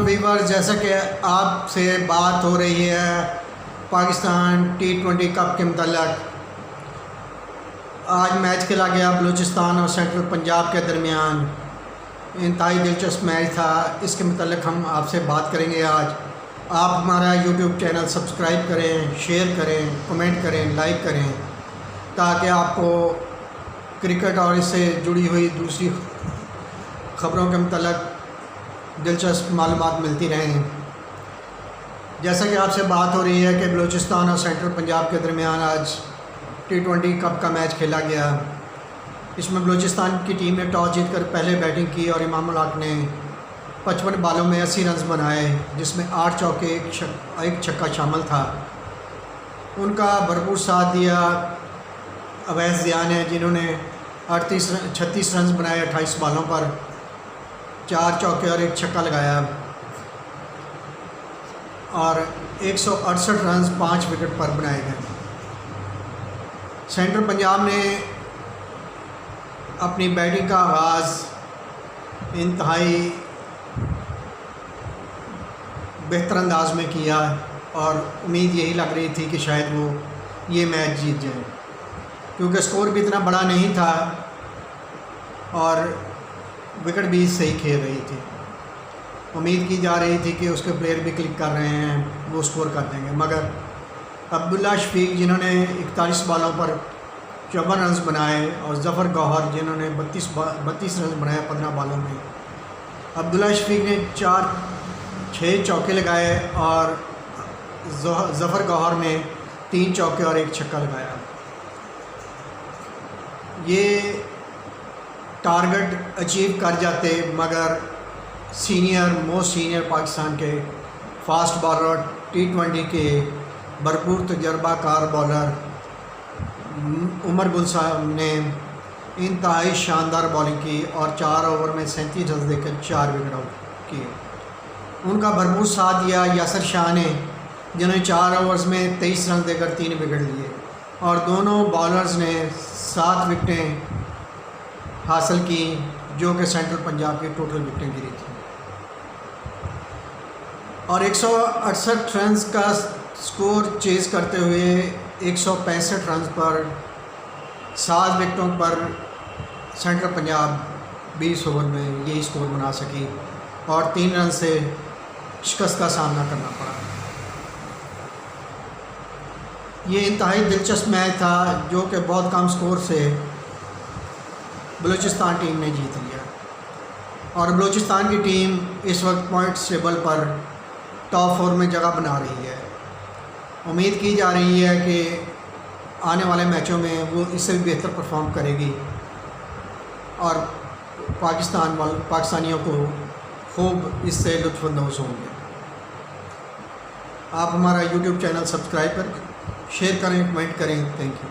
Weaver, जैसा कि आप से बात हो रही है पाकिस्तान T20 कप के मतलब, आज मैच खेला गया बलूचिस्तान और सेंट्रल पंजाब के दरमियान। इंतहाई दिलचस्प मैच था, इसके मतलब हम आपसे बात करेंगे आज। आप हमारा यूट्यूब चैनल सब्सक्राइब करें, शेयर करें, कमेंट करें, लाइक करें, ताकि आपको क्रिकेट और इससे जुड़ी हुई दूसरी ख़बरों के मतलब दिलचस्प मालूमात मिलती रहें। जैसा कि आपसे बात हो रही है कि बलूचिस्तान और सेंट्रल पंजाब के दरमियान आज T20 कप का मैच खेला गया। इसमें बलूचिस्तान की टीम ने टॉस जीतकर पहले बैटिंग की और इमाम उल हक ने 55 बालों में 80 रन बनाए, जिसमें 8 चौके एक छक्का शामिल था। उनका भरपूर साथ दिया अवैस ज़िया ने, जिन्होंने 36 रन बनाए 28 बालों पर, 4 चौके और एक छक्का लगाया और 168 रन 5 विकेट पर बनाए गए। सेंट्रल पंजाब ने अपनी बैटिंग का आगाज़ इंतहाई बेहतर अंदाज में किया और उम्मीद यही लग रही थी कि शायद वो ये मैच जीत जाए, क्योंकि स्कोर भी इतना बड़ा नहीं था और विकेट भी सही खेल रही थी। उम्मीद की जा रही थी कि उसके प्लेयर भी क्लिक कर रहे हैं, वो स्कोर कर देंगे, मगर अब्दुल्ला शफीक जिन्होंने 41 बालों पर 54 रन बनाए और ज़फ़र गौहर जिन्होंने 32 रन बनाए 15 बालों में। अब्दुल्ला शफीक ने 6 चौके लगाए और ज़फ़र गौहर ने 3 चौके और एक छक्का लगाया। ये टारगेट अचीव कर जाते, मगर मोस्ट सीनियर पाकिस्तान के फास्ट बॉलर T20 के भरपूर तजर्बाकार बॉलर उमर गुल साहब ने इंतहाई शानदार बॉलिंग की और 4 ओवर में 37 रन देकर 4 विकेट आउट किए। उनका भरपूर साथ दिया यासिर शाह ने, जिन्होंने 4 ओवर्स में 23 रन देकर 3 विकेट लिए और दोनों बॉलर्स ने 7 विकेटें हासिल की, जो कि सेंट्रल पंजाब की टोटल विकेटें गिरी थी। और 168 रन का स्कोर चेज़ करते हुए 165 रन पर 7 विकेटों पर सेंट्रल पंजाब 20 ओवर में यही स्कोर बना सकी और 3 रन से शिकस्त का सामना करना पड़ा। ये इंतहाई दिलचस्प मैच था, जो कि बहुत कम स्कोर से बलूचिस्तान टीम ने जीत लिया और बलूचिस्तान की टीम इस वक्त पॉइंट्स टेबल पर टॉप 4 में जगह बना रही है। उम्मीद की जा रही है कि आने वाले मैचों में वो इससे भी बेहतर परफॉर्म करेगी और पाकिस्तानियों को खूब इससे लुत्फ़अंदोज़ होंगे। आप हमारा यूट्यूब चैनल सब्सक्राइब करें, शेयर करें, कमेंट करें। Thank you.